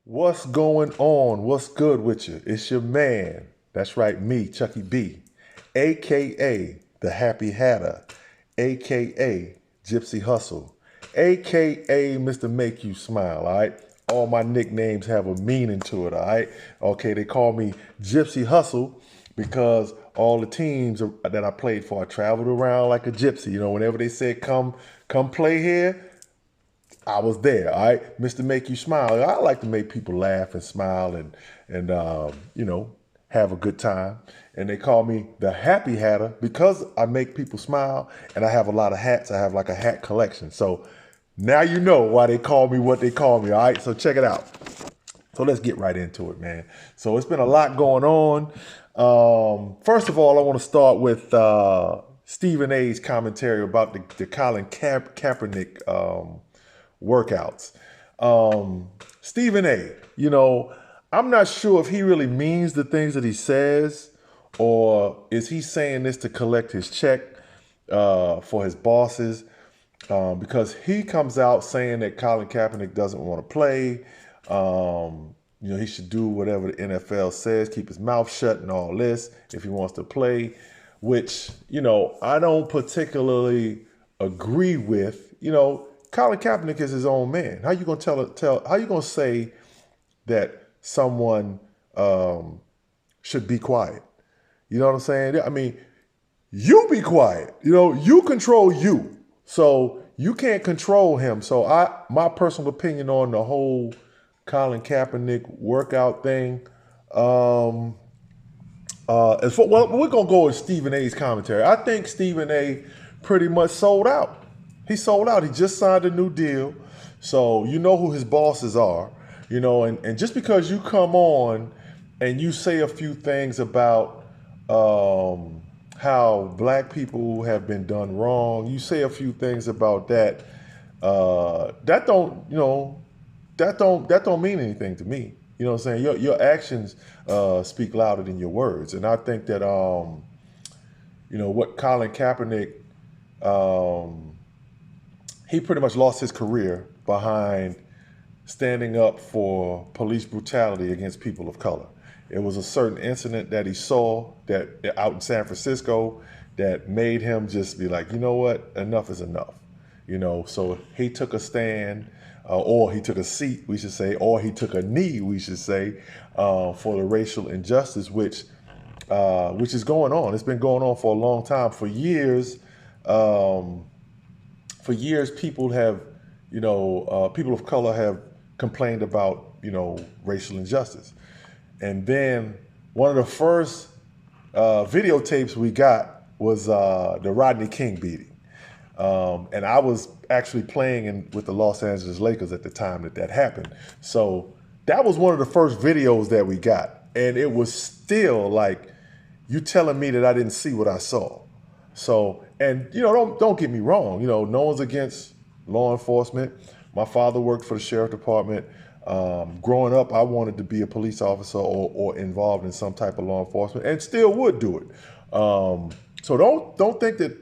What's going on? What's good with you? It's your man. That's right, me, Chucky B, aka the Happy Hatter, aka Gypsy Hustle, aka Mr. Make You Smile. All right. All my nicknames have a meaning to it. All right. Okay. They call me Gypsy Hustle because all the teams that I played for, I traveled around like a gypsy. Whenever they said come play here, I was there, all right, Mr. Make You Smile. I like to make people laugh and smile and have a good time. And they call me the Happy Hatter because I make people smile and I have a lot of hats. I have like a hat collection. So now you know why they call me what they call me, all right? So check it out. So let's get right into it, man. So it's been a lot going on. First of all, I want to start with Stephen A's commentary about the Colin Kaepernick workouts. Stephen A, I'm not sure if he really means the things that he says, or is he saying this to collect his check for his bosses? Because he comes out saying that Colin Kaepernick doesn't want to play. He should do whatever the NFL says, keep his mouth shut and all this if he wants to play, which, I don't particularly agree with. Colin Kaepernick is his own man. How you gonna how you gonna say that someone should be quiet? You know what I'm saying? I mean, you be quiet. You control you. So you can't control him. So my personal opinion on the whole Colin Kaepernick workout thing, we're gonna go with Stephen A's commentary. I think Stephen A pretty much sold out. He sold out. He just signed a new deal. So you know who his bosses are, and just because you come on and you say a few things about how black people have been done wrong, you say a few things about that, that don't mean anything to me. You know what I'm saying? Your actions speak louder than your words. And I think that what Colin Kaepernick, he pretty much lost his career behind standing up for police brutality against people of color. It was a certain incident that he saw that out in San Francisco that made him just be like, you know what, enough is enough. So he took a stand, or he took a seat, we should say, or he took a knee, we should say, for the racial injustice, which is going on. It's been going on for a long time. For years, people have, people of color have complained about, racial injustice. And then one of the first videotapes we got was the Rodney King beating. And I was actually playing with the Los Angeles Lakers at the time that happened. So that was one of the first videos that we got. And it was still like, you telling me that I didn't see what I saw. So, and don't get me wrong, no one's against law enforcement. My father worked for the sheriff department. Growing up, I wanted to be a police officer or involved in some type of law enforcement, and still would do it. So don't think that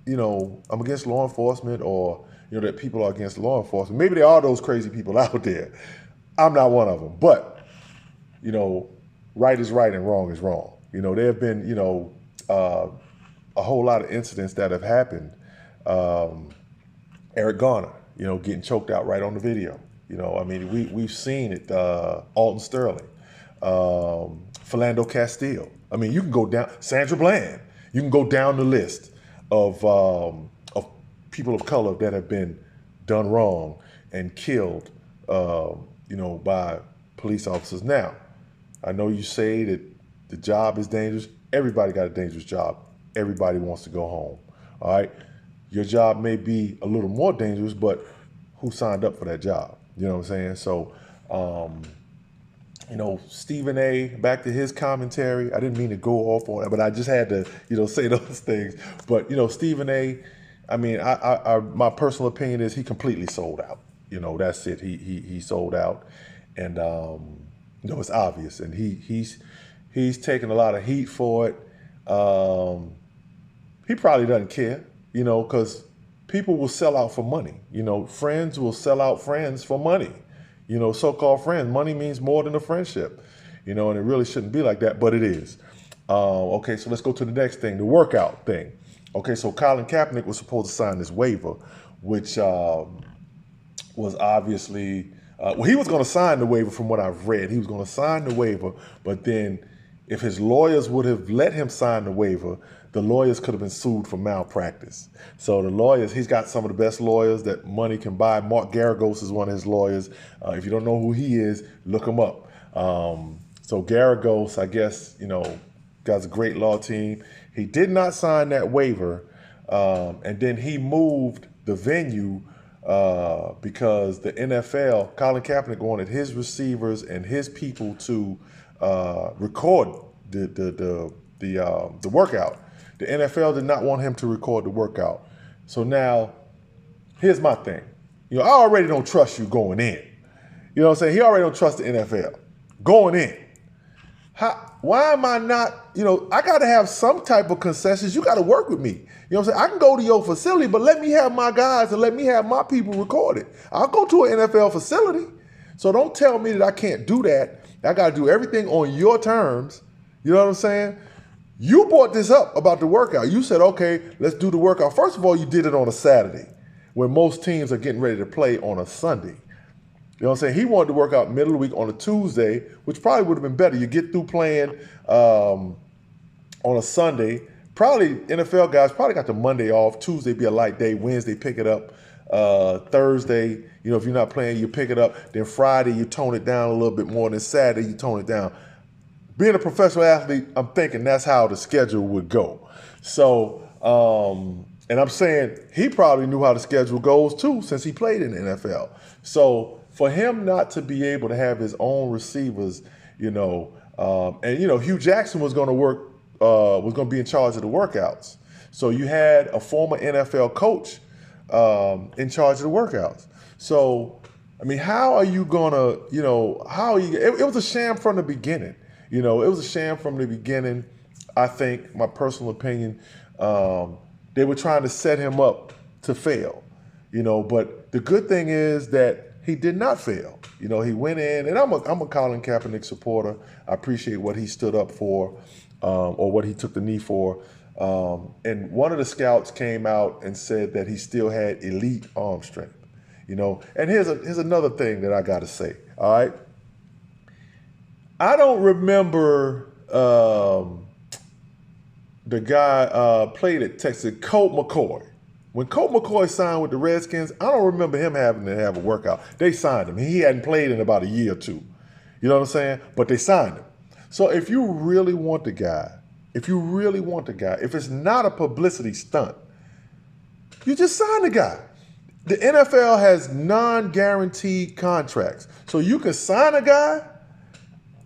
I'm against law enforcement, or that people are against law enforcement. Maybe there are those crazy people out there. I'm not one of them. But right is right and wrong is wrong. There have been a whole lot of incidents that have happened. Eric Garner, getting choked out right on the video. We've seen it. Alton Sterling, Philando Castile. You can go down. Sandra Bland. You can go down the list of people of color that have been done wrong and killed, by police officers. Now, I know you say that the job is dangerous. Everybody got a dangerous job. Everybody wants to go home. All right. Your job may be a little more dangerous, but who signed up for that job? You know what I'm saying? So, Stephen A, back to his commentary. I didn't mean to go off on it, but I just had to, say those things. But, Stephen A, my personal opinion is he completely sold out. That's it. He sold out. And, it's obvious. And he's taking a lot of heat for it. He probably doesn't care, because people will sell out for money. Friends will sell out friends for money. so-called friends. Money means more than a friendship, and it really shouldn't be like that, but it is. Okay, so let's go to the next thing, the workout thing. Okay, so Colin Kaepernick was supposed to sign this waiver, which was obviously, he was going to sign the waiver from what I've read. He was going to sign the waiver, but then if his lawyers would have let him sign the waiver, the lawyers could have been sued for malpractice. So the lawyers, he's got some of the best lawyers that money can buy. Mark Garagos is one of his lawyers. If you don't know who he is, look him up. So Garagos, I guess, got a great law team. He did not sign that waiver, and then he moved the venue because the NFL, Colin Kaepernick wanted his receivers and his people to record the workout. The NFL did not want him to record the workout. So now, here's my thing. I already don't trust you going in. You know what I'm saying? He already don't trust the NFL going in. Why am I not, I got to have some type of concessions. You got to work with me. You know what I'm saying? I can go to your facility, but let me have my guys and let me have my people record it. I'll go to an NFL facility. So don't tell me that I can't do that. I got to do everything on your terms. You know what I'm saying? You brought this up about the workout. You said, okay, let's do the workout. First of all, you did it on a Saturday when most teams are getting ready to play on a Sunday. You know what I'm saying? He wanted to work out middle of the week on a Tuesday, which probably would have been better. You get through playing on a Sunday. Probably NFL guys probably got the Monday off. Tuesday be a light day. Wednesday pick it up. Thursday, if you're not playing, you pick it up. Then Friday, you tone it down a little bit more. Then Saturday, you tone it down. Being a professional athlete, I'm thinking that's how the schedule would go. So, and I'm saying he probably knew how the schedule goes too since he played in the NFL. So for him not to be able to have his own receivers, and Hugh Jackson was going to be in charge of the workouts. So you had a former NFL coach in charge of the workouts. So, how are you going to, it was a sham from the beginning. It was a sham from the beginning. I think, my personal opinion, they were trying to set him up to fail, but the good thing is that he did not fail. He went in, and I'm a Colin Kaepernick supporter. I appreciate what he stood up for, or what he took the knee for. And one of the scouts came out and said that he still had elite arm strength. And here's another thing that I got to say. All right, I don't remember the guy played at Texas, Colt McCoy. When Colt McCoy signed with the Redskins, I don't remember him having to have a workout. They signed him. He hadn't played in about a year or two. You know what I'm saying? But they signed him. So if you really want the guy, if it's not a publicity stunt, you just sign the guy. The NFL has non-guaranteed contracts. So you can sign a guy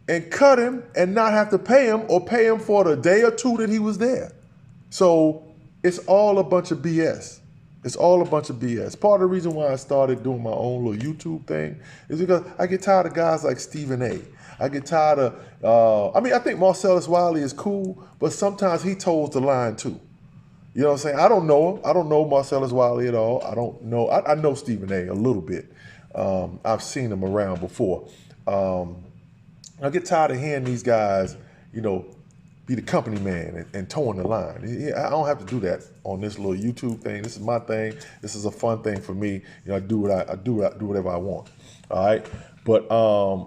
and cut him and not have to pay him, or pay him for the day or two that he was there. So it's all a bunch of BS. It's all a bunch of BS. Part of the reason why I started doing my own little YouTube thing is because I get tired of guys like Stephen A. I get tired of, I think Marcellus Wiley is cool, but sometimes he toes the line too. You know what I'm saying? I don't know him. I don't know Marcellus Wiley at all. I don't know. I know Stephen A. a little bit. I've seen him around before. I get tired of hearing these guys, be the company man and towing the line. I don't have to do that on this little YouTube thing. This is my thing. This is a fun thing for me. I do whatever I want. All right. But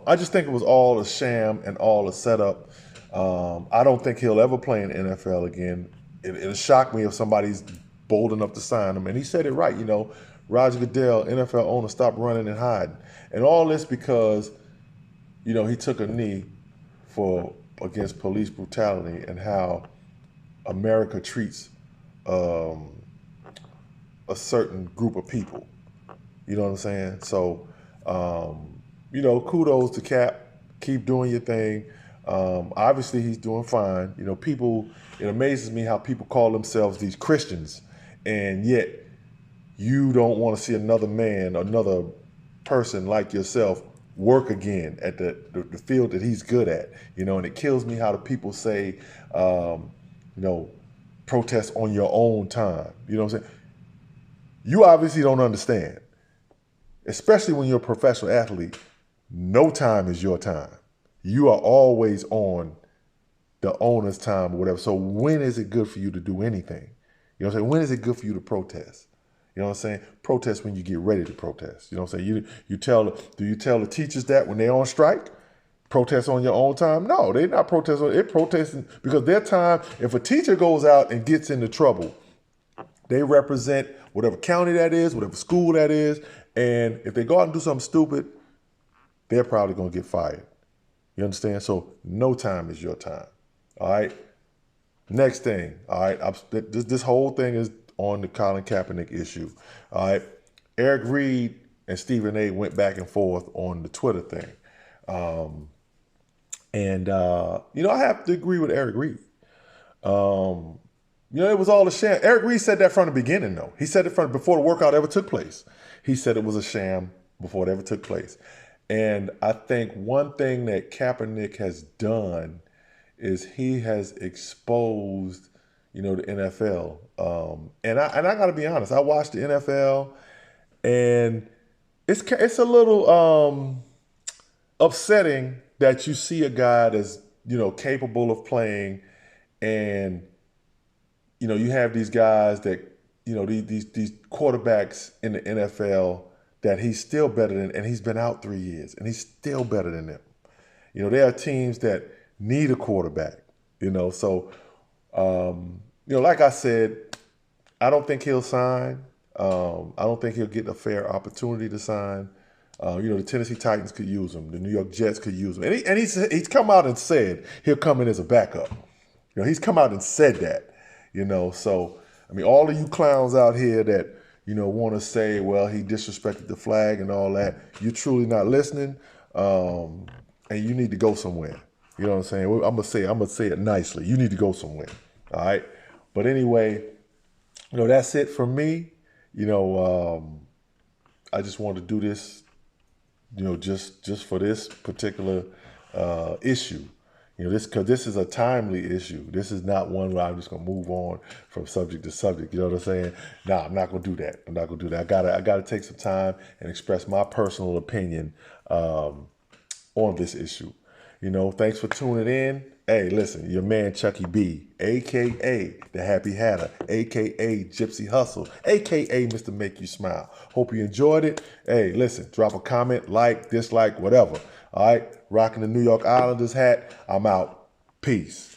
I just think it was all a sham and all a setup. I don't think he'll ever play in the NFL again. It'll shock me if somebody's bold enough to sign him. And he said it right. Roger Goodell, NFL owner, stop running and hiding. And all this because, he took a knee against police brutality and how America treats a certain group of people. You know what I'm saying? So, kudos to Cap. Keep doing your thing. Obviously, he's doing fine. It amazes me how people call themselves these Christians, and yet you don't want to see another person like yourself work again at the field that he's good at, and it kills me how the people say, protest on your own time. You know what I'm saying? You obviously don't understand, especially when you're a professional athlete. No time is your time. You are always on the owner's time or whatever. So when is it good for you to do anything? You know what I'm saying? When is it good for you to protest? You know what I'm saying? Protest when you get ready to protest. You know what I'm saying? Do you tell the teachers that when they're on strike? Protest on your own time? No, they're not protesting. They're protesting because their time, if a teacher goes out and gets into trouble, they represent whatever county that is, whatever school that is, and if they go out and do something stupid, they're probably going to get fired. You understand? So no time is your time. All right. Next thing. All right. This whole thing is on the Colin Kaepernick issue. All right. Eric Reed and Stephen A. went back and forth on the Twitter thing. I have to agree with Eric Reed. It was all a sham. Eric Reed said that from the beginning, though. He said it from before the workout ever took place. He said it was a sham before it ever took place. And I think one thing that Kaepernick has done is he has exposed, the NFL. And I got to be honest. I watched the NFL, and it's a little upsetting that you see a guy that's capable of playing, and you have these guys that these quarterbacks in the NFL that he's still better than, and he's been out 3 years, and he's still better than them. There are teams that need a quarterback. So like I said, I don't think he'll sign. I don't think he'll get a fair opportunity to sign. The Tennessee Titans could use him. The New York Jets could use him. And he's come out and said he'll come in as a backup. He's come out and said that. So, all of you clowns out here that, want to say, well, he disrespected the flag and all that, you're truly not listening. And you need to go somewhere. You know what I'm saying? I'm gonna say it nicely. You need to go somewhere. All right. But anyway, that's it for me. I just wanted to do this, just for this particular issue. Because this is a timely issue. This is not one where I'm just gonna move on from subject to subject. You know what I'm saying? Nah, I'm not gonna do that. I gotta take some time and express my personal opinion on this issue. Thanks for tuning in. Hey, listen, your man Chucky B, a.k.a. the Happy Hatter, a.k.a. Gypsy Hustle, a.k.a. Mr. Make You Smile. Hope you enjoyed it. Hey, listen, drop a comment, like, dislike, whatever. All right, rocking the New York Islanders hat. I'm out. Peace.